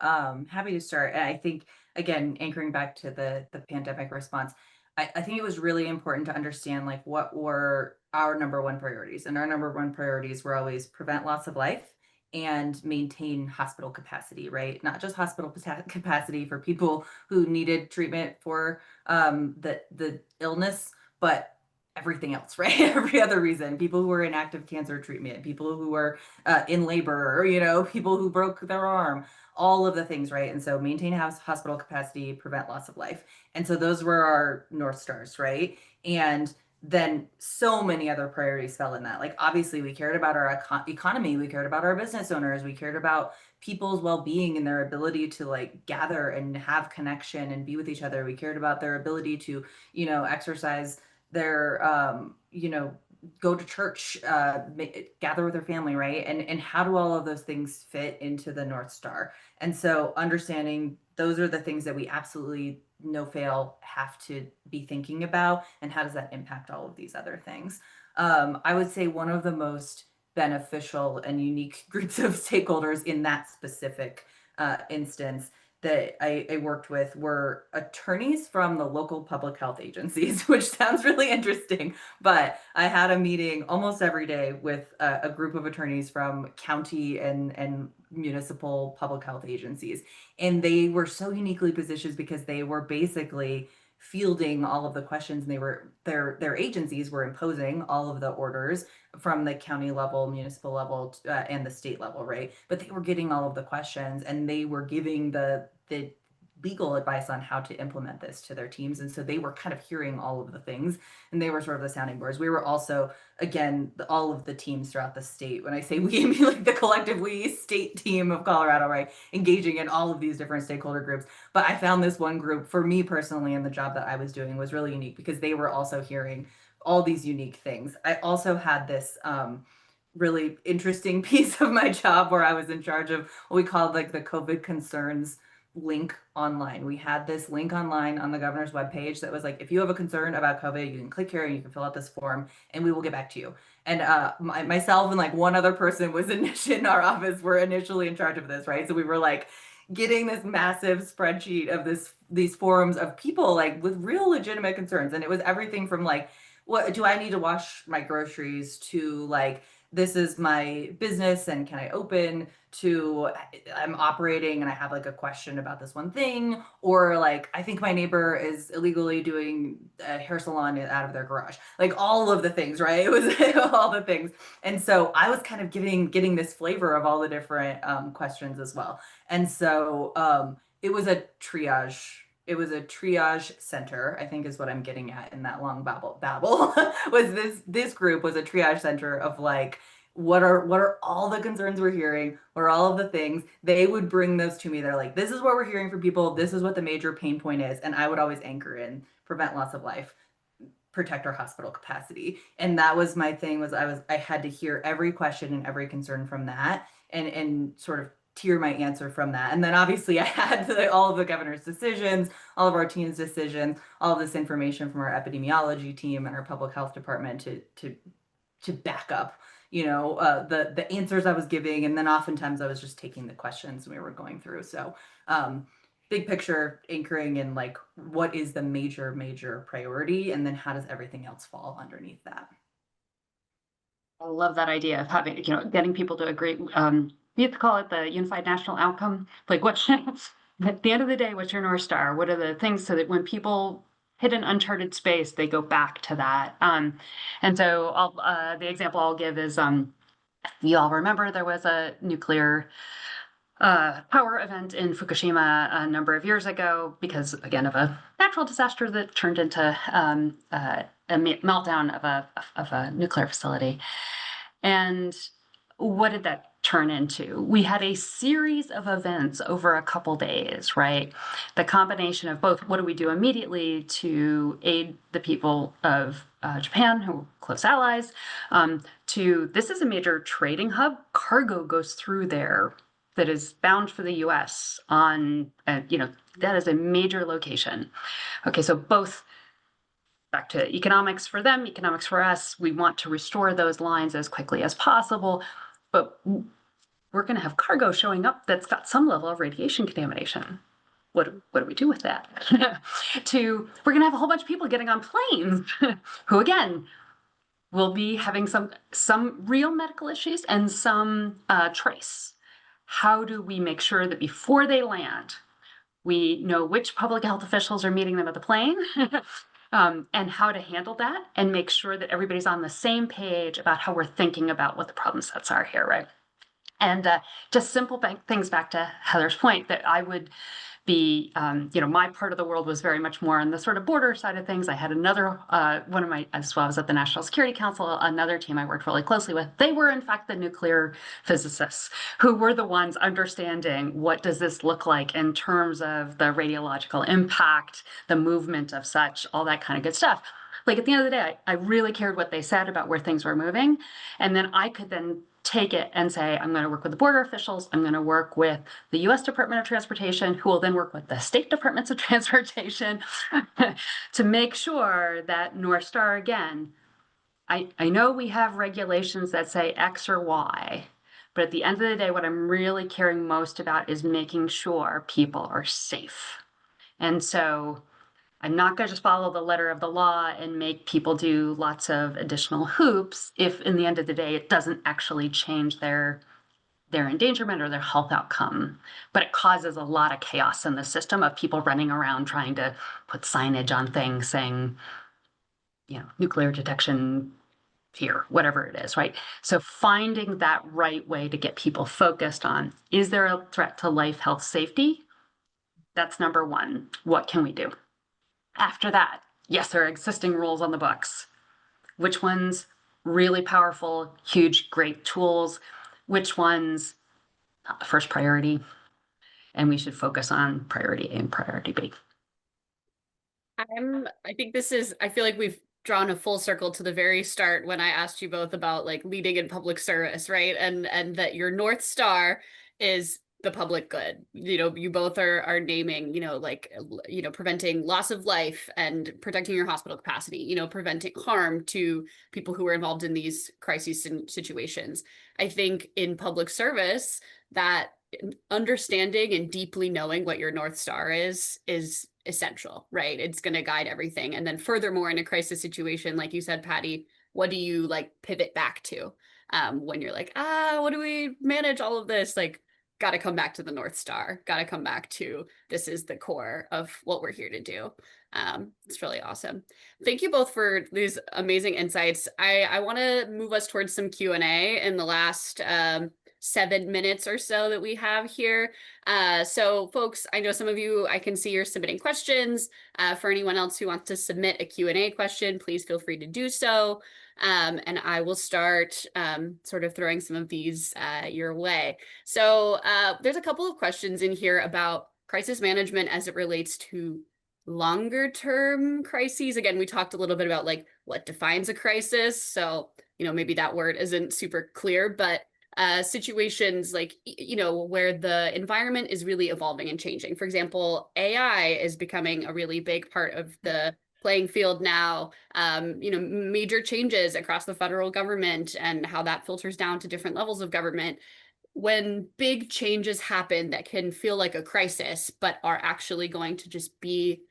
happy to start. And I think, again, anchoring back to the pandemic response, I think it was really important to understand like what were our number one priorities. And our number one priorities were always prevent loss of life and maintain hospital capacity, right? Not just hospital capacity for people who needed treatment for the illness, but everything else, right? Every other reason, people who were in active cancer treatment, people who were in labor, or, people who broke their arm, all of the things, right? And so maintain hospital capacity, prevent loss of life. And so those were our North Stars, right? And then so many other priorities fell in that. Like, obviously, we cared about our economy, we cared about our business owners, we cared about people's well-being and their ability to like gather and have connection and be with each other. We cared about their ability to, exercise their go to church, gather with their family, right? And how do all of those things fit into the North Star? And so understanding those are the things that we absolutely no fail have to be thinking about, and how does that impact all of these other things? I would say one of the most beneficial and unique groups of stakeholders in that specific instance that I worked with were attorneys from the local public health agencies, which sounds really interesting. But I had a meeting almost every day with a group of attorneys from county and municipal public health agencies. And they were so uniquely positioned because they were basically fielding all of the questions, and their agencies were imposing all of the orders from the county level, municipal level, and the state level, right? But they were getting all of the questions, and they were giving the legal advice on how to implement this to their teams. And so they were kind of hearing all of the things, and they were sort of the sounding boards. We were also, again, all of the teams throughout the state. When I say we, I mean like the collective we state team of Colorado, right? Engaging in all of these different stakeholder groups. But I found this one group, for me personally, and the job that I was doing was really unique because they were also hearing all these unique things. I also had this really interesting piece of my job where I was in charge of what we called like the COVID concerns link online. We had this link online on the governor's webpage that was like, if you have a concern about COVID, you can click here and you can fill out this form and we will get back to you. And myself and like one other person was in our office were initially in charge of this, right? So we were like getting this massive spreadsheet of these forums of people like with real legitimate concerns. And it was everything from like, what do I need to wash my groceries, to like, this is my business and can I open, to I'm operating and I have like a question about this one thing, or like I think my neighbor is illegally doing a hair salon out of their garage. Like all of the things, right? It was all the things. And so I was kind of getting this flavor of all the different questions as well. And so it was a triage. It was a triage center, I think is what I'm getting at in that long babble was this group was a triage center of like, what are all the concerns we're hearing? What are all of the things? They would bring those to me. They're like, this is what we're hearing from people. This is what the major pain point is. And I would always anchor in prevent loss of life, protect our hospital capacity. And that was my thing, was I had to hear every question and every concern from that and sort of tier my answer from that. And then obviously I had all of the governor's decisions, all of our team's decisions, all of this information from our epidemiology team and our public health department to back up, the answers I was giving. And then oftentimes I was just taking the questions we were going through. So big picture anchoring in like, what is the major priority? And then how does everything else fall underneath that? I love that idea of having, getting people to agree. We have to call it the unified national outcome. Like at the end of the day, what's your North Star? What are the things so that when people hit an uncharted space, they go back to that. And so the example I'll give is, you all remember there was a nuclear power event in Fukushima a number of years ago because, again, of a natural disaster that turned into a meltdown of a nuclear facility. And what did that turn into? We had a series of events over a couple days, right? The combination of both, what do we do immediately to aid the people of Japan, who are close allies, to this is a major trading hub. Cargo goes through there that is bound for the US on, that is a major location. Okay, so both back to economics for them, economics for us. We want to restore those lines as quickly as possible, but we're going to have cargo showing up that's got some level of radiation contamination. What do we do with that? We're going to have a whole bunch of people getting on planes who, again, will be having some real medical issues and some trace. How do we make sure that before they land, we know which public health officials are meeting them at the plane and how to handle that and make sure that everybody's on the same page about how we're thinking about what the problem sets are here, right? And just simple things back to Heather's point that I would be, my part of the world was very much more on the sort of border side of things. I had another, one of my, as well, I was at the National Security Council, another team I worked really closely with. They were, in fact, the nuclear physicists who were the ones understanding what does this look like in terms of the radiological impact, the movement of such, all that kind of good stuff. Like at the end of the day, I really cared what they said about where things were moving. And then I could then take it and say, I'm going to work with the border officials. I'm going to work with the U.S. Department of Transportation, who will then work with the state departments of transportation to make sure that North Star, again, I know we have regulations that say X or Y, but at the end of the day, what I'm really caring most about is making sure people are safe. And so I'm not going to just follow the letter of the law and make people do lots of additional hoops if in the end of the day it doesn't actually change their their endangerment or their health outcome, but it causes a lot of chaos in the system of people running around trying to put signage on things saying, nuclear detection here, whatever it is, right? So finding that right way to get people focused on, is there a threat to life, health, safety? That's number one. What can we do? After that, yes, there are existing rules on the books. Which ones really powerful, huge, great tools? Which ones not the first priority? And we should focus on priority A and priority B. I think I feel like we've drawn a full circle to the very start when I asked you both about like leading in public service, right? And that your North Star is the public good. You both are naming, preventing loss of life and protecting your hospital capacity, preventing harm to people who are involved in these crises situations. I think in public service, that understanding and deeply knowing what your North Star is essential, right? It's going to guide everything. And then furthermore, in a crisis situation, like you said, Patty, what do you like pivot back to when you're like, what do we manage all of this? Like, got to come back to the North Star, got to come back to this is the core of what we're here to do. It's really awesome. Thank you both for these amazing insights. I want to move us towards some Q&A in the last 7 minutes or so that we have here. So folks, I know some of you, I can see you're submitting questions. For anyone else who wants to submit a Q&A question, please feel free to do so. And I will start sort of throwing some of these your way. So there's a couple of questions in here about crisis management as it relates to longer term crises. Again, we talked a little bit about like what defines a crisis. So, maybe that word isn't super clear, but situations like, where the environment is really evolving and changing. For example, AI is becoming a really big part of the playing field now. Major changes across the federal government and how that filters down to different levels of government. When big changes happen that can feel like a crisis, but are actually going to just be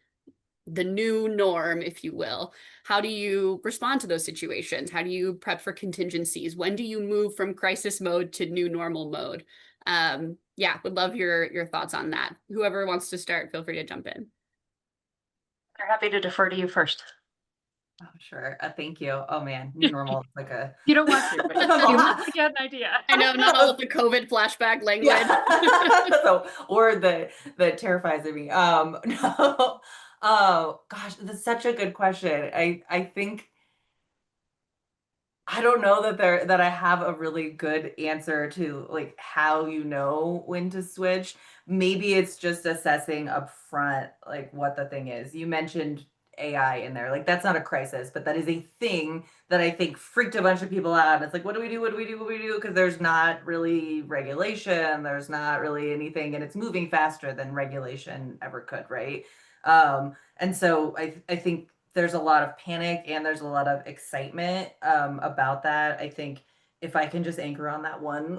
the new norm, if you will. How do you respond to those situations? How do you prep for contingencies? When do you move from crisis mode to new normal mode? Would love your thoughts on that. Whoever wants to start, feel free to jump in. They're happy to defer to you first. Oh, sure. Thank you. Oh man, new normal is like a You don't want to, but you want to get an idea. I know, not all of the COVID flashback language. Yeah. So, or that terrifies me. No. Oh gosh, that's such a good question. I think I don't know that I have a really good answer to like how you know when to switch. Maybe it's just assessing upfront like what the thing is. You mentioned AI in there. Like that's not a crisis, but that is a thing that I think freaked a bunch of people out. It's like, what do we do? What do we do? What do we do? Because there's not really regulation, there's not really anything, and it's moving faster than regulation ever could, right? And so I think there's a lot of panic and there's a lot of excitement about that. I think if I can just anchor on that one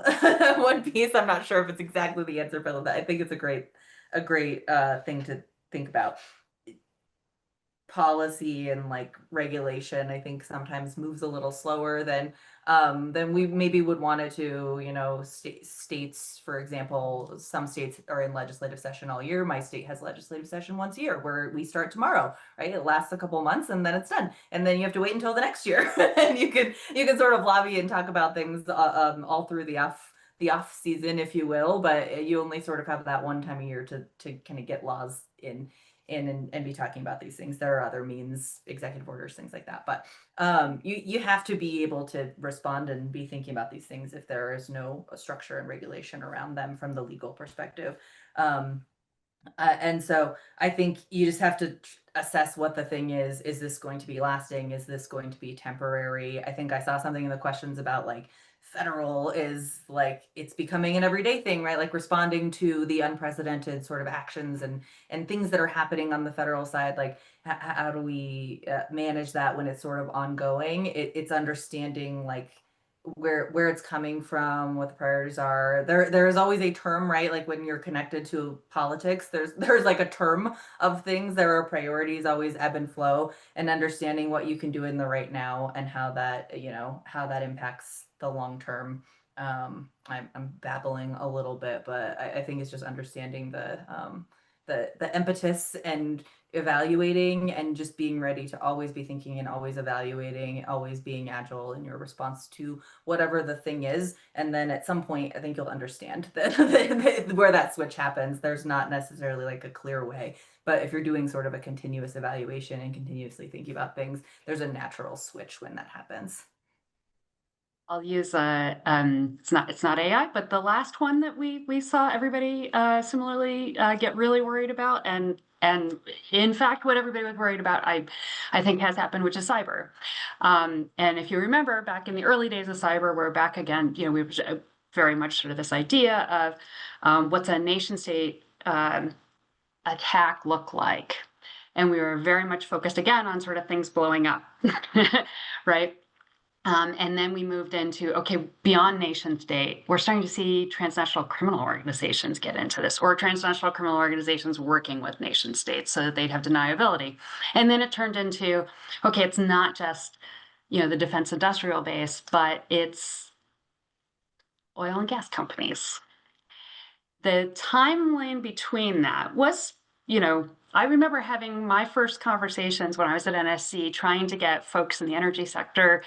one piece, I'm not sure if it's exactly the answer, but I think it's a great thing to think about. Policy and like regulation, I think sometimes moves a little slower than we maybe would want it to. States, for example, some states are in legislative session all year. My state has legislative session once a year where we start tomorrow, right? It lasts a couple months and then it's done. And then you have to wait until the next year. And you can sort of lobby and talk about things all through the off season, if you will, but you only sort of have that one time a year to kind of get laws in and be talking about these things. There are other means, executive orders, things like that. But you have to be able to respond and be thinking about these things if there is no structure and regulation around them from the legal perspective. And so I think you just have to assess what the thing is. Is this going to be lasting? Is this going to be temporary? I think I saw something in the questions about like federal is like it's becoming an everyday thing, right? Like responding to the unprecedented sort of actions and things that are happening on the federal side. Like how do we manage that when it's sort of ongoing? It's understanding like where it's coming from, what the priorities are. There is always a term, right? Like when you're connected to politics, there's like a term of things. There are priorities, always ebb and flow, and understanding what you can do in the right now and how that impacts the long term I'm babbling a little bit, but I think it's just understanding the impetus and evaluating and just being ready to always be thinking and always evaluating, always being agile in your response to whatever the thing is. And then at some point, I think you'll understand that where that switch happens. There's not necessarily like a clear way, but if you're doing sort of a continuous evaluation and continuously thinking about things, there's a natural switch when that happens. I'll use it's not AI, but the last one that we saw everybody similarly get really worried about, and in fact what everybody was worried about I think has happened, which is cyber. And if you remember back in the early days of cyber, we're back again, you know, we were very much sort of this idea of what's a nation state attack look like, and we were very much focused again on sort of things blowing up, right? And then we moved into, okay, beyond nation state, we're starting to see transnational criminal organizations get into this, or transnational criminal organizations working with nation states so that they'd have deniability. And then it turned into, okay, it's not just, you know, the defense industrial base, but it's oil and gas companies. The timeline between that was, you know, I remember having my first conversations when I was at NSC, trying to get folks in the energy sector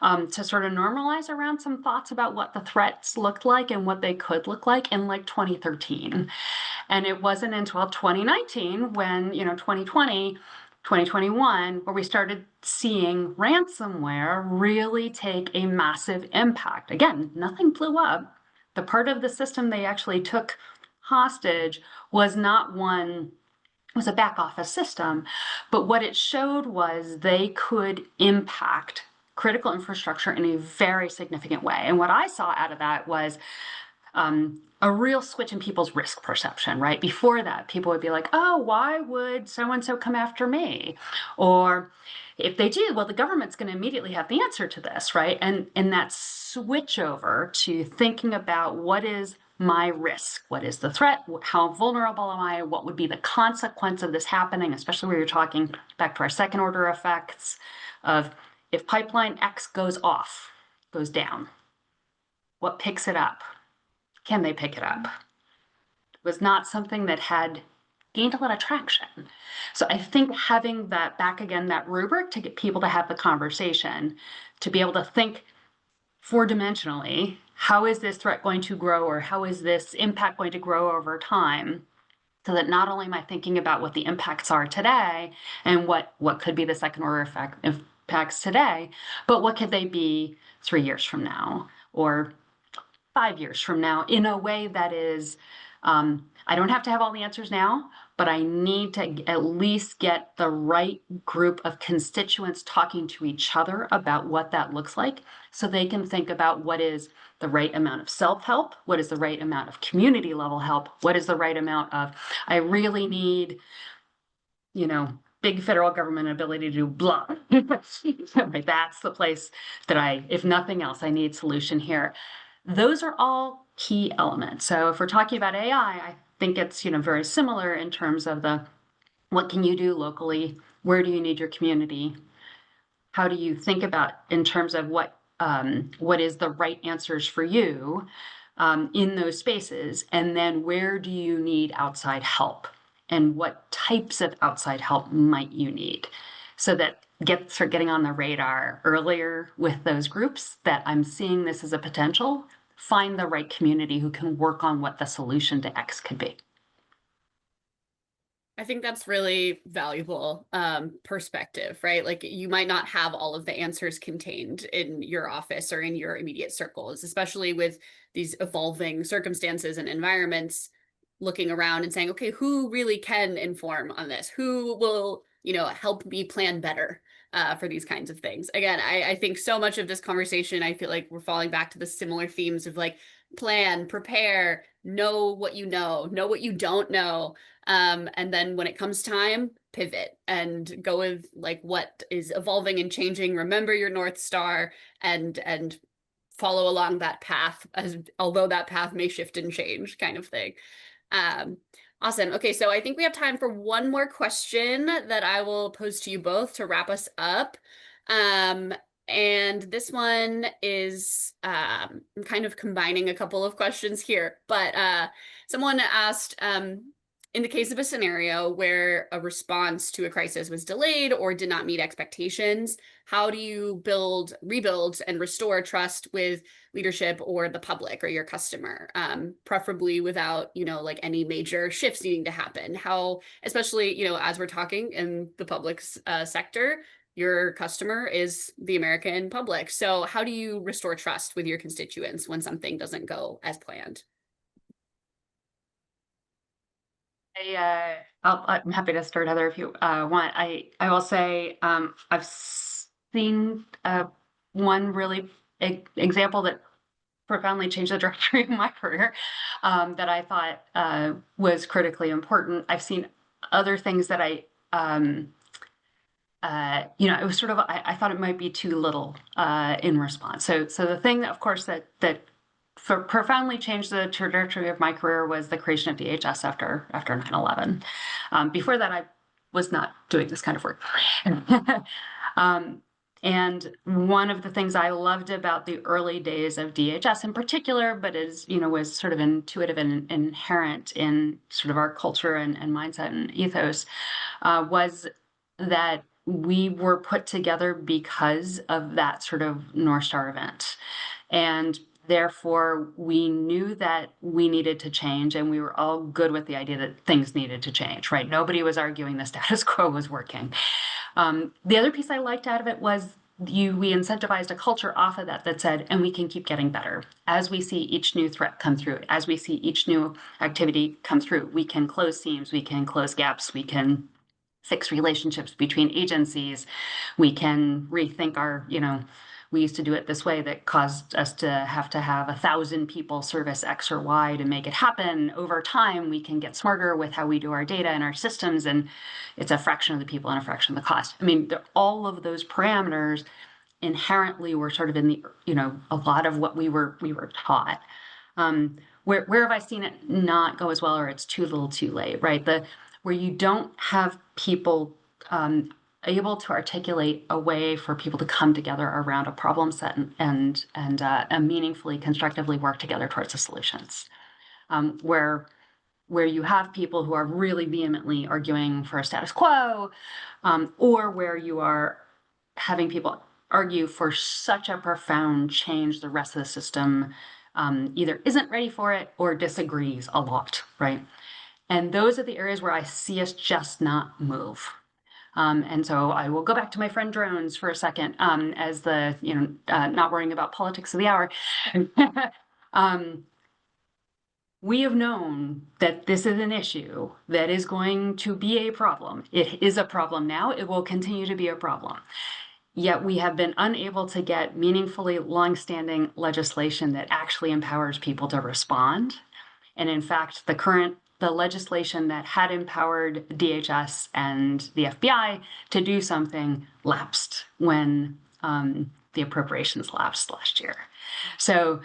to sort of normalize around some thoughts about what the threats looked like and what they could look like in like 2013. And it wasn't until 2019 when, you know, 2020, 2021, where we started seeing ransomware really take a massive impact. Again, nothing blew up. The part of the system they actually took hostage was not one, was a back office system, but what it showed was they could impact critical infrastructure in a very significant way. And what I saw out of that was a real switch in people's risk perception, right? Before that, people would be like, oh, why would so-and-so come after me? Or if they do, well, the government's going to immediately have the answer to this, right? And that switch over to thinking about what is my risk? What is the threat? How vulnerable am I? What would be the consequence of this happening? Especially where you're talking back to our second order effects of if pipeline X goes off, goes down, what picks it up? Can they pick it up? It was not something that had gained a lot of traction. So I think having that back again, that rubric to get people to have the conversation, to be able to think four-dimensionally, how is this threat going to grow, or how is this impact going to grow over time? So that not only am I thinking about what the impacts are today and what could be the second order impacts today, but what could they be 3 years from now or 5 years from now, in a way that is, I don't have to have all the answers now, but I need to at least get the right group of constituents talking to each other about what that looks like, so they can think about what is the right amount of self-help, what is the right amount of community level help, what is the right amount of, I really need, you know, big federal government ability to do blah. Right, that's the place that I, if nothing else, I need solution here. Those are all key elements. So if we're talking about AI, I think it's, you know, very similar in terms of the, what can you do locally? Where do you need your community? How do you think about in terms of what is the right answers for you in those spaces? And then where do you need outside help? And what types of outside help might you need? So that start getting on the radar earlier with those groups, that I'm seeing this as a potential, find the right community who can work on what the solution to X could be. I think that's really valuable perspective, right? Like you might not have all of the answers contained in your office or in your immediate circles, especially with these evolving circumstances and environments, looking around and saying, okay, who really can inform on this? Who will, you know, help me plan better for these kinds of things? Again, I think so much of this conversation, I feel like we're falling back to the similar themes of like plan, prepare, know what you know what you don't know. And then when it comes time, pivot and go with like what is evolving and changing. Remember your North Star and follow along that path, as although that path may shift and change, kind of thing. Awesome. Okay, so I think we have time for one more question that I will pose to you both to wrap us up. And this one is I'm kind of combining a couple of questions here, but someone asked, in the case of a scenario where a response to a crisis was delayed or did not meet expectations, how do you rebuild, and restore trust with leadership or the public or your customer, preferably without, like any major shifts needing to happen? How, especially, as we're talking in the public sector, your customer is the American public. So how do you restore trust with your constituents when something doesn't go as planned? I'm happy to start, Heather, if you want. I will say I've seen one really example that profoundly changed the trajectory of my career, that I thought was critically important. I've seen other things that it was sort of, I thought it might be too little in response. So the thing, of course, that profoundly changed the trajectory of my career was the creation of DHS after 9/11. Before that, I was not doing this kind of work. And one of the things I loved about the early days of DHS in particular, but was sort of intuitive and inherent in sort of our culture and mindset and ethos, was that we were put together because of that sort of North Star event. And therefore, we knew that we needed to change, and we were all good with the idea that things needed to change, right? Nobody was arguing the status quo was working. The other piece I liked out of it was we incentivized a culture off of that said, and we can keep getting better. As we see each new threat come through, as we see each new activity come through, we can close seams, we can close gaps, we can fix relationships between agencies. We can rethink we used to do it this way that caused us to have 1,000 people service X or Y to make it happen. Over time, we can get smarter with how we do our data and our systems, and it's a fraction of the people and a fraction of the cost. I mean, all of those parameters inherently were sort of in the, a lot of what we were taught. Where have I seen it not go as well, or it's too little too late, right? Where you don't have people able to articulate a way for people to come together around a problem set and meaningfully, constructively work together towards the solutions. Where you have people who are really vehemently arguing for a status quo, or where you are having people argue for such a profound change, the rest of the system either isn't ready for it or disagrees a lot, right? And those are the areas where I see us just not move. And so I will go back to my friend drones for a second, as the, not worrying about politics of the hour. We have known that this is an issue that is going to be a problem. It is a problem now. It will continue to be a problem. Yet we have been unable to get meaningfully longstanding legislation that actually empowers people to respond. And in fact, the legislation that had empowered DHS and the FBI to do something lapsed when the appropriations lapsed last year. So,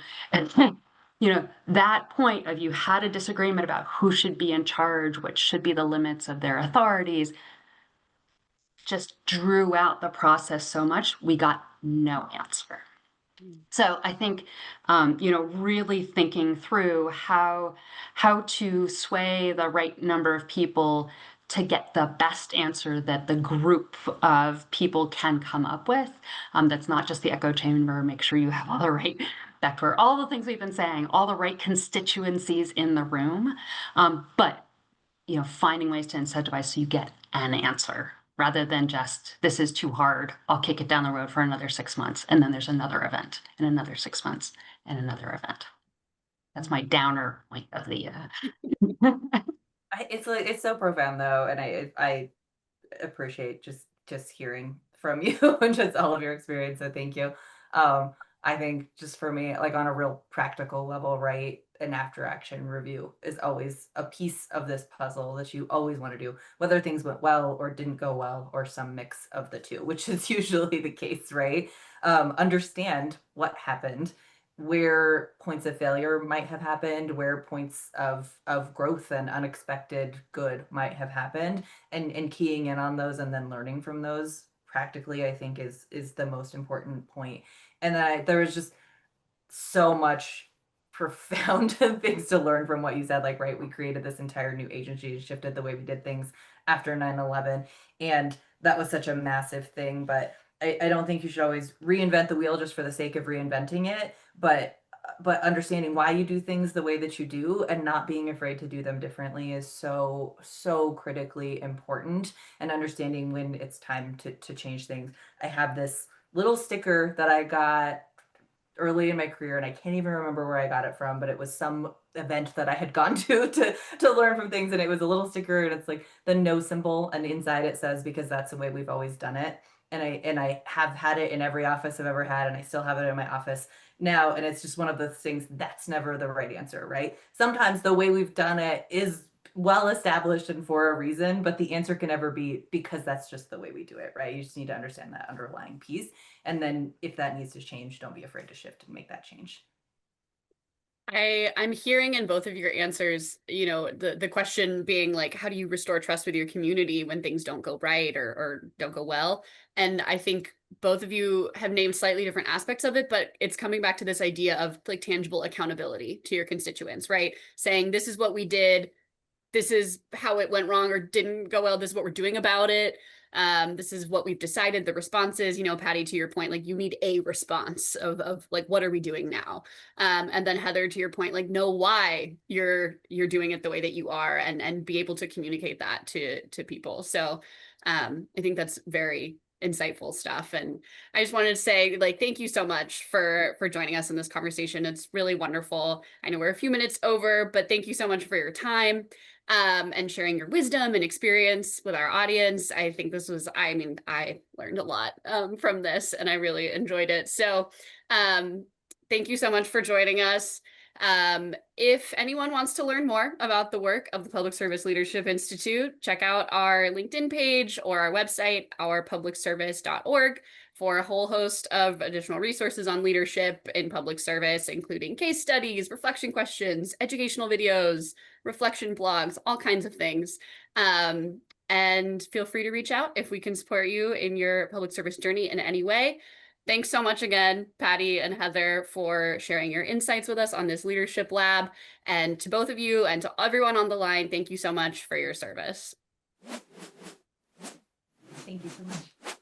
that point of you had a disagreement about who should be in charge, what should be the limits of their authorities, just drew out the process so much, we got no answer. So I think, really thinking through how to sway the right number of people to get the best answer that the group of people can come up with. That's not just the echo chamber. Make sure you have all the right, back to all the things we've been saying, all the right constituencies in the room. But finding ways to incentivize so you get an answer, rather than just, this is too hard, I'll kick it down the road for another 6 months, and then there's another event, and another 6 months, and another event. That's my downer point of the. It's so profound though, and I appreciate just hearing from you and just all of your experience. So thank you. I think just for me, like on a real practical level, right? An after action review is always a piece of this puzzle that you always want to do, whether things went well or didn't go well, or some mix of the two, which is usually the case, right? Understand what happened, where points of failure might have happened, where points of growth and unexpected good might have happened, and keying in on those and then learning from those practically, I think is the most important point. And then there was just so much profound things to learn from what you said. Like, right, we created this entire new agency, shifted the way we did things after 9/11, and that was such a massive thing. But I don't think you should always reinvent the wheel just for the sake of reinventing it, but understanding why you do things the way that you do and not being afraid to do them differently is so critically important, and understanding when it's time to change things. I have this little sticker that I got early in my career, and I can't even remember where I got it from, but it was some event that I had gone to learn from things, and it was a little sticker, and it's like the no symbol, and inside it says, because that's the way we've always done it. And I have had it in every office I've ever had, and I still have it in my office now. And it's just one of those things that's never the right answer, right? Sometimes the way we've done it is well established and for a reason, but the answer can never be because that's just the way we do it, right? You just need to understand that underlying piece. And then if that needs to change, don't be afraid to shift and make that change. I'm hearing in both of your answers, you know, the question being like, how do you restore trust with your community when things don't go right or don't go well? And I think both of you have named slightly different aspects of it, but it's coming back to this idea of like tangible accountability to your constituents, right? Saying this is what we did, this is how it went wrong or didn't go well, this is what we're doing about it. This is what we've decided the response is, you know, Patty, to your point, like you need a response of like, what are we doing now? And then Heather, to your point, like know why you're doing it the way that you are, and be able to communicate that to people. So I think that's very insightful stuff. And I just wanted to say, like, thank you so much for joining us in this conversation. It's really wonderful. I know we're a few minutes over, but thank you so much for your time and sharing your wisdom and experience with our audience. I think this was, I mean, I learned a lot from this, and I really enjoyed it. So thank you so much for joining us. If anyone wants to learn more about the work of the Public Service Leadership Institute, check out our LinkedIn page or our website, ourpublicservice.org, for a whole host of additional resources on leadership in public service, including case studies, reflection questions, educational videos, reflection blogs, all kinds of things. And feel free to reach out if we can support you in your public service journey in any way. Thanks so much again, Patty and Heather, for sharing your insights with us on this leadership lab. And to both of you and to everyone on the line, thank you so much for your service. Thank you so much.